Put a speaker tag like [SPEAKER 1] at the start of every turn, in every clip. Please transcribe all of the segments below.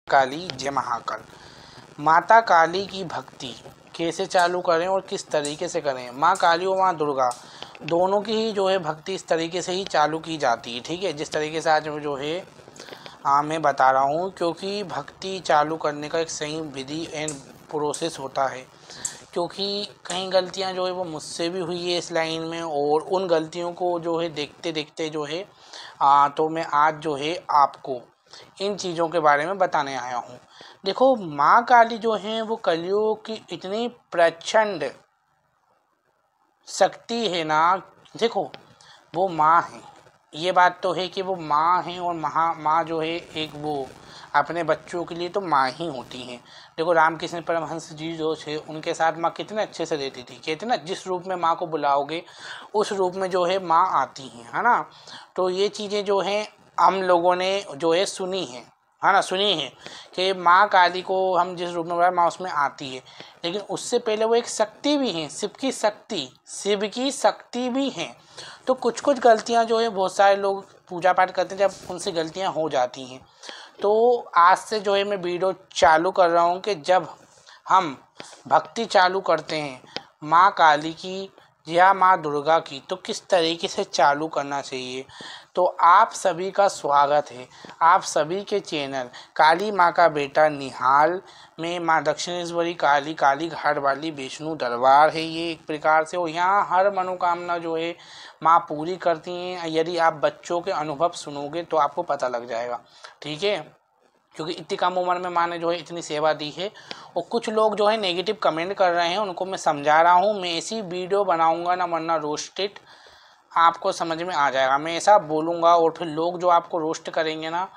[SPEAKER 1] काली जय महाकाल। माता काली की भक्ति कैसे चालू करें और किस तरीके से करें। माँ काली और माँ दुर्गा दोनों की ही जो है भक्ति इस तरीके से ही चालू की जाती है। ठीक है, जिस तरीके से आज जो है मैं बता रहा हूँ, क्योंकि भक्ति चालू करने का एक सही विधि एंड प्रोसेस होता है। क्योंकि कई गलतियाँ जो है वो मुझसे भी हुई है इस लाइन में, और उन गलतियों को जो है देखते देखते जो है तो मैं आज जो है आपको इन चीज़ों के बारे में बताने आया हूँ। देखो, माँ काली जो है वो कलियुग की इतनी प्रचंड शक्ति है ना। देखो, वो माँ है, ये बात तो है कि वो माँ है, और माँ जो है एक वो अपने बच्चों के लिए तो माँ ही होती हैं। देखो, रामकृष्ण परमहंस जी जो थे उनके साथ माँ कितने अच्छे से रहती थी। कहते ना, जिस रूप में माँ को बुलाओगे उस रूप में जो है माँ आती हैं, है ना। तो ये चीज़ें जो हैं हम लोगों ने जो है सुनी है ना, सुनी है कि माँ काली को हम जिस रूप में बुलाए माँ उसमें आती है। लेकिन उससे पहले वो एक शक्ति भी है, शिव की शक्ति भी हैं। तो कुछ कुछ गलतियाँ जो है बहुत सारे लोग पूजा पाठ करते हैं, जब उनसे गलतियाँ हो जाती हैं। तो आज से जो है मैं वीडियो चालू कर रहा हूँ कि जब हम भक्ति चालू करते हैं माँ काली की या माँ दुर्गा की, तो किस तरीके से चालू करना चाहिए। तो आप सभी का स्वागत है, आप सभी के चैनल काली माँ का बेटा निहाल में। माँ दक्षिणेश्वरी काली घाट वाली वैष्णो दरबार है ये एक प्रकार से, और यहाँ हर मनोकामना जो है माँ पूरी करती हैं। यदि आप बच्चों के अनुभव सुनोगे तो आपको पता लग जाएगा। ठीक है, क्योंकि इतनी कम उम्र में माँ ने जो है इतनी सेवा दी है। और कुछ लोग जो है नेगेटिव कमेंट कर रहे हैं, उनको मैं समझा रहा हूँ। मैं ऐसी वीडियो बनाऊँगा ना, वरना रोस्टेड आपको समझ में आ जाएगा। मैं ऐसा बोलूँगा और फिर लोग जो आपको रोस्ट करेंगे ना,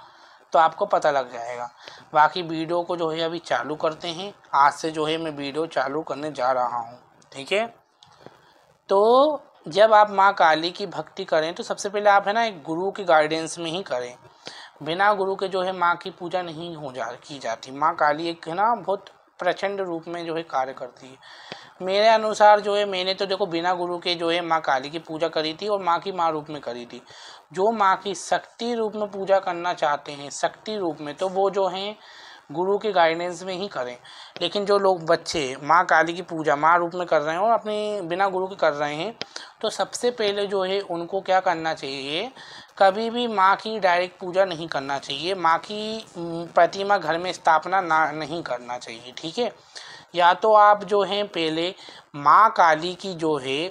[SPEAKER 1] तो आपको पता लग जाएगा। बाकी वीडियो को जो है अभी चालू करते हैं। आज से जो है मैं वीडियो चालू करने जा रहा हूँ। ठीक है, तो जब आप माँ काली की भक्ति करें तो सबसे पहले आप है ना एक गुरु की गाइडेंस में ही करें। बिना गुरु के जो है माँ की पूजा नहीं की जाती। माँ काली एक है ना बहुत प्रचंड रूप में जो है कार्य करती है। मेरे अनुसार जो है मैंने तो देखो बिना गुरु के जो है माँ काली की पूजा करी थी, और माँ की माँ रूप में करी थी। जो माँ की शक्ति रूप में पूजा करना चाहते हैं, शक्ति रूप में, तो वो जो हैं गुरु के गाइडेंस में ही करें। लेकिन जो लोग बच्चे माँ काली की पूजा माँ रूप में कर रहे हैं और अपनी बिना गुरु के कर रहे हैं, तो सबसे पहले जो है उनको क्या करना चाहिए, कभी भी माँ की डायरेक्ट पूजा नहीं करना चाहिए। माँ की प्रतिमा घर में स्थापना नहीं करना चाहिए। ठीक है, या तो आप जो हैं पहले माँ काली की जो है,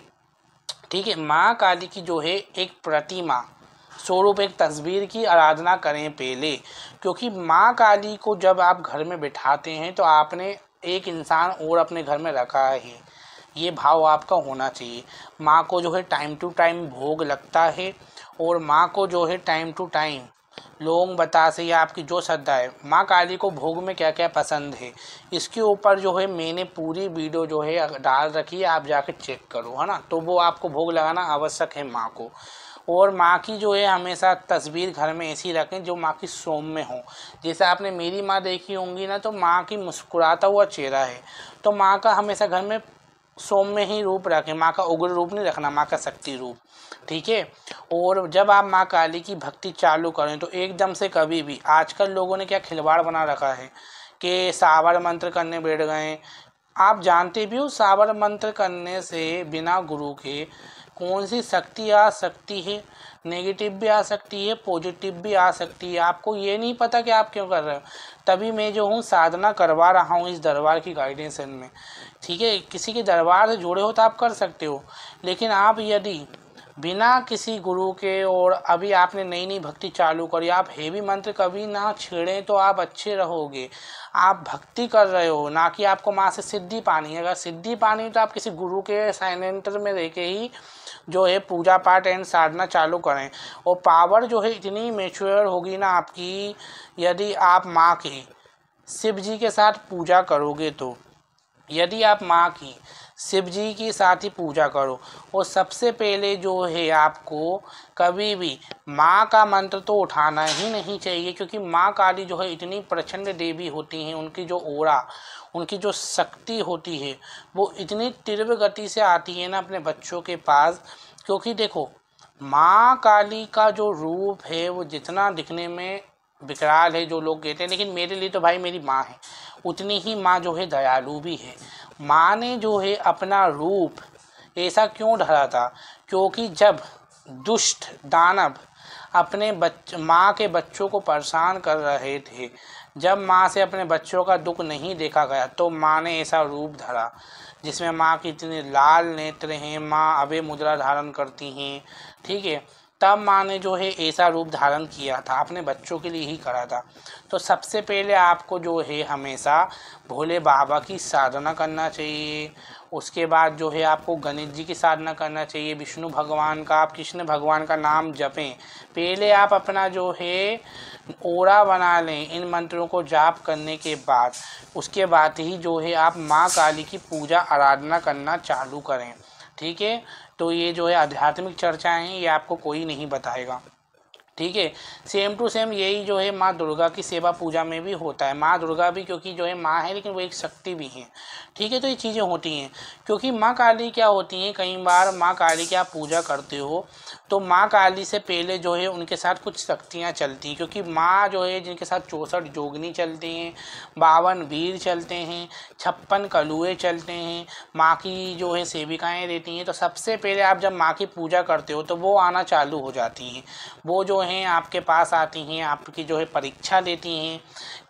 [SPEAKER 1] ठीक है, माँ काली की जो है एक प्रतिमा स्वरूप एक तस्वीर की आराधना करें पहले। क्योंकि माँ काली को जब आप घर में बिठाते हैं तो आपने एक इंसान और अपने घर में रखा है, ये भाव आपका होना चाहिए। माँ को जो है टाइम टू टाइम भोग लगता है, और माँ को जो है टाइम टू टाइम लोग बता से या आपकी जो श्रद्धा है, माँ काली को भोग में क्या क्या पसंद है, इसके ऊपर जो है मैंने पूरी वीडियो जो है डाल रखी है, आप जाके चेक करो, है ना। तो वो आपको भोग लगाना आवश्यक है माँ को। और माँ की जो है हमेशा तस्वीर घर में ऐसी रखें जो माँ की सौम्य हो। जैसे आपने मेरी माँ देखी होंगी ना, तो माँ की मुस्कुराता हुआ चेहरा है, तो माँ का हमेशा घर में सौम्य ही रूप रखें। माँ का उग्र रूप नहीं रखना, माँ का शक्ति रूप। ठीक है, और जब आप माँ काली की भक्ति चालू करें तो एकदम से कभी भी, आजकल लोगों ने क्या खिलवाड़ बना रखा है कि सावर मंत्र करने बैठ गए। आप जानते भी हो सावर मंत्र करने से बिना गुरु के कौन सी शक्ति आ सकती है, नेगेटिव भी आ सकती है, पॉजिटिव भी आ सकती है। आपको ये नहीं पता कि आप क्यों कर रहे हो। तभी मैं जो हूँ साधना करवा रहा हूँ इस दरबार की गाइडेंस में। ठीक है, किसी के दरबार से जुड़े हो तो आप कर सकते हो, लेकिन आप यदि बिना किसी गुरु के और अभी आपने नई नई भक्ति चालू करी, आप हेवी मंत्र कभी ना छेड़ें तो आप अच्छे रहोगे। आप भक्ति कर रहे हो, ना कि आपको माँ से सिद्धि पानी है। अगर सिद्धि पानी है तो आप किसी गुरु के साइलेंटर में रह के ही जो है पूजा पाठ एंड साधना चालू करें। और पावर जो है इतनी मैच्योर होगी ना आपकी, यदि आप माँ के शिव जी के साथ पूजा करोगे तो, यदि आप माँ की शिव जी के साथ ही पूजा करो। और सबसे पहले जो है आपको कभी भी माँ का मंत्र तो उठाना ही नहीं चाहिए, क्योंकि माँ काली जो है इतनी प्रचंड देवी होती हैं, उनकी जो ओरा, उनकी जो शक्ति होती है वो इतनी तीव्र गति से आती है ना अपने बच्चों के पास। क्योंकि देखो, माँ काली का जो रूप है वो जितना दिखने में विकराल है जो लोग कहते हैं, लेकिन मेरे लिए तो भाई मेरी माँ है। उतनी ही माँ जो है दयालु भी है। माँ ने जो है अपना रूप ऐसा क्यों ढाला था, क्योंकि जब दुष्ट दानव अपने माँ के बच्चों को परेशान कर रहे थे, जब माँ से अपने बच्चों का दुख नहीं देखा गया, तो माँ ने ऐसा रूप धरा जिसमें माँ की इतने लाल नेत्र हैं, माँ अभय मुद्रा धारण करती हैं, ठीक है। तब माँ ने जो है ऐसा रूप धारण किया था, अपने बच्चों के लिए ही करा था। तो सबसे पहले आपको जो है हमेशा भोले बाबा की साधना करना चाहिए। उसके बाद जो है आपको गणेश जी की साधना करना चाहिए, विष्णु भगवान का, आप कृष्ण भगवान का नाम जपें। पहले आप अपना जो है ओरा बना लें इन मंत्रों को जाप करने के बाद। उसके बाद ही जो है आप माँ काली की पूजा आराधना करना चालू करें, ठीक है। तो ये जो है आध्यात्मिक चर्चाएं हैं, ये आपको कोई नहीं बताएगा, ठीक है। सेम टू सेम यही जो है माँ दुर्गा की सेवा पूजा में भी होता है। माँ दुर्गा भी क्योंकि जो है माँ है, लेकिन वो एक शक्ति भी है, ठीक है। तो ये चीज़ें होती हैं, क्योंकि माँ काली क्या होती हैं, कई बार माँ काली की आप पूजा करते हो तो माँ काली से पहले जो है उनके साथ कुछ शक्तियाँ चलती हैं, क्योंकि माँ जो है जिनके साथ 64 जोगनी चलते हैं, 52 वीर चलते हैं, 56 कलुए चलते हैं, माँ की जो है सेविकाएँ रहती हैं। तो सबसे पहले आप जब माँ की पूजा करते हो तो वो आना चालू हो जाती हैं, वो जो हैं आपके पास आती हैं, आपकी जो है परीक्षा लेती हैं।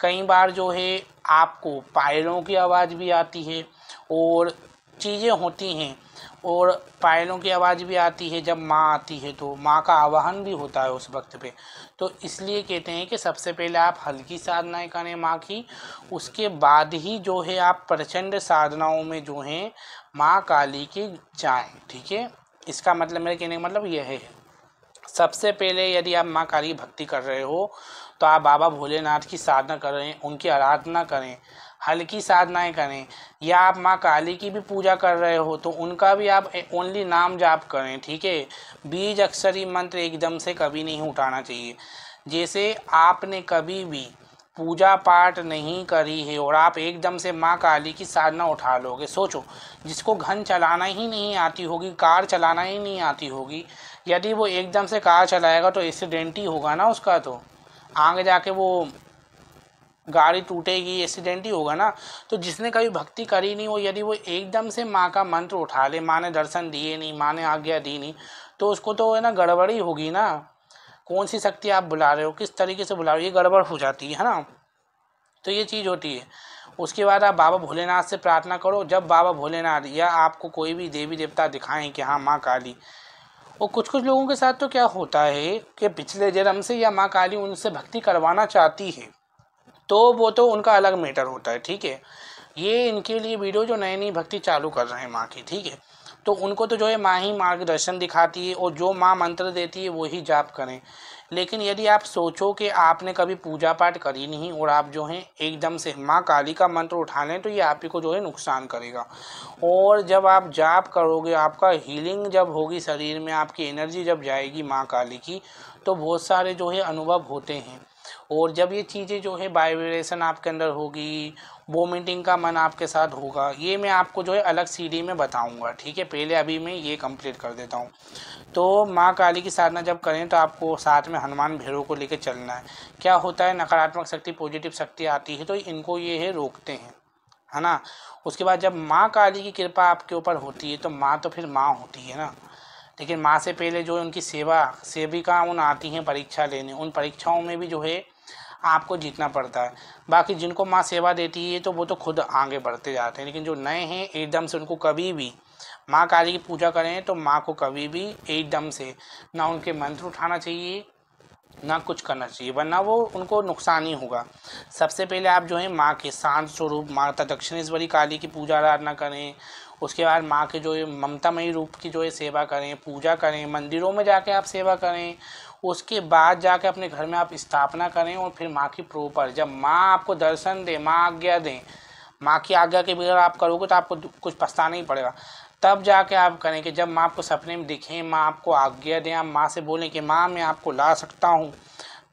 [SPEAKER 1] कई बार जो है आपको पायलों की आवाज़ भी आती है और चीज़ें होती हैं, और पायलों की आवाज़ भी आती है जब माँ आती है, तो माँ का आवाहन भी होता है उस वक्त पे। तो इसलिए कहते हैं कि सबसे पहले आप हल्की साधनाएं करें माँ की, उसके बाद ही जो है आप प्रचंड साधनाओं में जो हैं माँ काली की जाएं, ठीक है। इसका मतलब, मेरे कहने का मतलब यह है, सबसे पहले यदि आप माँ काली की भक्ति कर रहे हो तो आप बाबा भोलेनाथ की साधना करें, उनकी आराधना करें, हल्की साधनाएं करें। या आप माँ काली की भी पूजा कर रहे हो तो उनका भी आप ओनली नाम जाप करें, ठीक है। बीज अक्षरी मंत्र एकदम से कभी नहीं उठाना चाहिए। जैसे आपने कभी भी पूजा पाठ नहीं करी है और आप एकदम से माँ काली की साधना उठा लोगे, सोचो जिसको घन चलाना ही नहीं आती होगी, कार चलाना ही नहीं आती होगी, यदि वो एकदम से कार चलाएगा तो एक्सीडेंट ही होगा ना उसका, तो आगे जाके वो गाड़ी टूटेगी, एक्सीडेंट ही होगा ना। तो जिसने कभी भक्ति करी नहीं हो, यदि वो एकदम से माँ का मंत्र उठा ले, माँ ने दर्शन दिए नहीं, माँ ने आज्ञा दी नहीं, तो उसको तो है ना गड़बड़ी होगी ना। कौन सी शक्ति आप बुला रहे हो, किस तरीके से बुला रहे हो, ये गड़बड़ हो जाती है ना। तो ये चीज़ होती है। उसके बाद आप बाबा भोलेनाथ से प्रार्थना करो। जब बाबा भोलेनाथ या आपको कोई भी देवी देवता दिखाएं कि हाँ माँ काली, और कुछ कुछ लोगों के साथ तो क्या होता है कि पिछले जन्म से या माँ काली उनसे भक्ति करवाना चाहती है, तो वो तो उनका अलग मैटर होता है, ठीक है। ये इनके लिए वीडियो जो नई नई भक्ति चालू कर रहे हैं माँ की, ठीक है, तो उनको तो जो है माँ ही मार्गदर्शन दिखाती है और जो माँ मंत्र देती है वो ही जाप करें। लेकिन यदि आप सोचो कि आपने कभी पूजा पाठ करी नहीं और आप जो है एकदम से माँ काली का मंत्र उठा लें, तो ये आप ही को जो है नुकसान करेगा। और जब आप जाप करोगे, आपका हीलिंग जब होगी शरीर में, आपकी एनर्जी जब जाएगी माँ काली की, तो बहुत सारे जो है अनुभव होते हैं। और जब ये चीज़ें जो है वाइब्रेशन आपके अंदर होगी, वोमिटिंग का मन आपके साथ होगा, ये मैं आपको जो है अलग सीडी में बताऊंगा, ठीक है। पहले अभी मैं ये कंप्लीट कर देता हूँ। तो माँ काली की साधना जब करें तो आपको साथ में हनुमान भैरव को लेकर चलना है। क्या होता है, नकारात्मक शक्ति पॉजिटिव शक्ति आती है तो इनको ये है रोकते हैं, है ना। उसके बाद जब माँ काली की कृपा आपके ऊपर होती है तो माँ तो फिर माँ होती है ना, लेकिन माँ से पहले जो उनकी सेविका उन आती हैं परीक्षा लेने, उन परीक्षाओं में भी जो है आपको जीतना पड़ता है। बाकी जिनको माँ सेवा देती है तो वो तो खुद आगे बढ़ते जाते हैं, लेकिन जो नए हैं एकदम से उनको कभी भी माँ काली की पूजा करें तो माँ को कभी भी एकदम से ना उनके मंत्र उठाना चाहिए ना कुछ करना चाहिए, वरना वो उनको नुकसान ही होगा। सबसे पहले आप जो है माँ के शांत स्वरूप माता दक्षिणेश्वरी काली की पूजा आराधना करें। उसके बाद माँ के जो है ममतामयी रूप की जो है सेवा करें, पूजा करें, मंदिरों में जाके आप सेवा करें। उसके बाद जाके अपने घर में आप स्थापना करें और फिर माँ की प्रॉपर, जब माँ आपको दर्शन दे, माँ आज्ञा दें, माँ की आज्ञा के बगैर आप करोगे तो आपको कुछ पछताना ही पड़ेगा। तब जाके आप करें कि जब माँ आपको सपने में दिखें, माँ आपको आज्ञा दें, आप माँ से बोलें कि माँ मैं आपको ला सकता हूँ,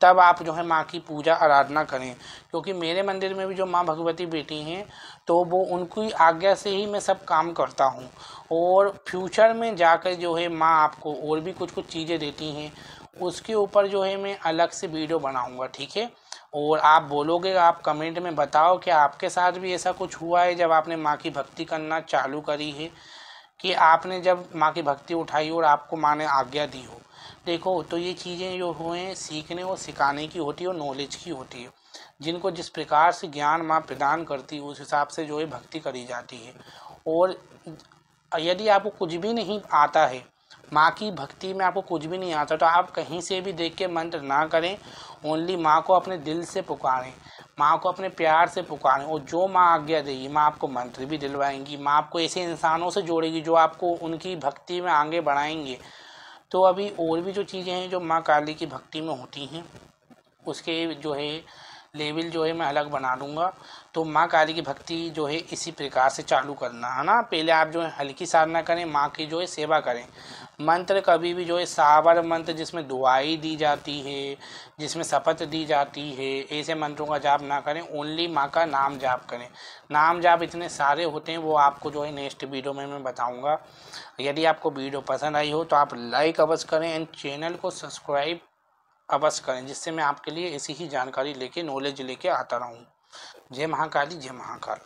[SPEAKER 1] तब आप जो है माँ की पूजा आराधना करें। क्योंकि मेरे मंदिर में भी जो माँ भगवती बेटी हैं तो वो उनकी आज्ञा से ही मैं सब काम करता हूँ। और फ्यूचर में जाकर जो है माँ आपको और भी कुछ कुछ चीज़ें देती हैं, उसके ऊपर जो है मैं अलग से वीडियो बनाऊँगा, ठीक है। और आप बोलोगे, आप कमेंट में बताओ कि आपके साथ भी ऐसा कुछ हुआ है जब आपने माँ की भक्ति करना चालू करी है, कि आपने जब माँ की भक्ति उठाई और आपको माँ ने आज्ञा दी हो। देखो, तो ये चीज़ें जो हुए सीखने और सिखाने की होती है और नॉलेज की होती है। जिनको जिस प्रकार से ज्ञान माँ प्रदान करती है उस हिसाब से जो है भक्ति करी जाती है। और यदि आपको कुछ भी नहीं आता है, माँ की भक्ति में आपको कुछ भी नहीं आता, तो आप कहीं से भी देख के मंत्र ना करें। ओनली माँ को अपने दिल से पुकारें, माँ को अपने प्यार से पुकारें, और जो माँ आज्ञा देगी माँ आपको मंत्र भी दिलवाएंगी। माँ आपको ऐसे इंसानों से जोड़ेगी जो आपको उनकी भक्ति में आगे बढ़ाएंगे। तो अभी और भी जो चीज़ें हैं जो माँ काली की भक्ति में होती हैं, उसके जो है लेवल जो है मैं अलग बना दूंगा। तो माँ काली की भक्ति जो है इसी प्रकार से चालू करना है ना। पहले आप जो है हल्की साधना करें, माँ की जो है सेवा करें। मंत्र कभी भी जो है सावर मंत्र जिसमें दुआई दी जाती है, जिसमें शपथ दी जाती है, ऐसे मंत्रों का जाप ना करें। ओनली माँ का नाम जाप करें। नाम जाप इतने सारे होते हैं, वो आपको जो है नेक्स्ट वीडियो में मैं बताऊँगा। यदि आपको वीडियो पसंद आई हो तो आप लाइक अवश्य करें एंड चैनल को सब्सक्राइब अवश्य करें, जिससे मैं आपके लिए ऐसी ही जानकारी लेके नॉलेज लेके आता रहूं। जय महाकाली, जय महाकाल।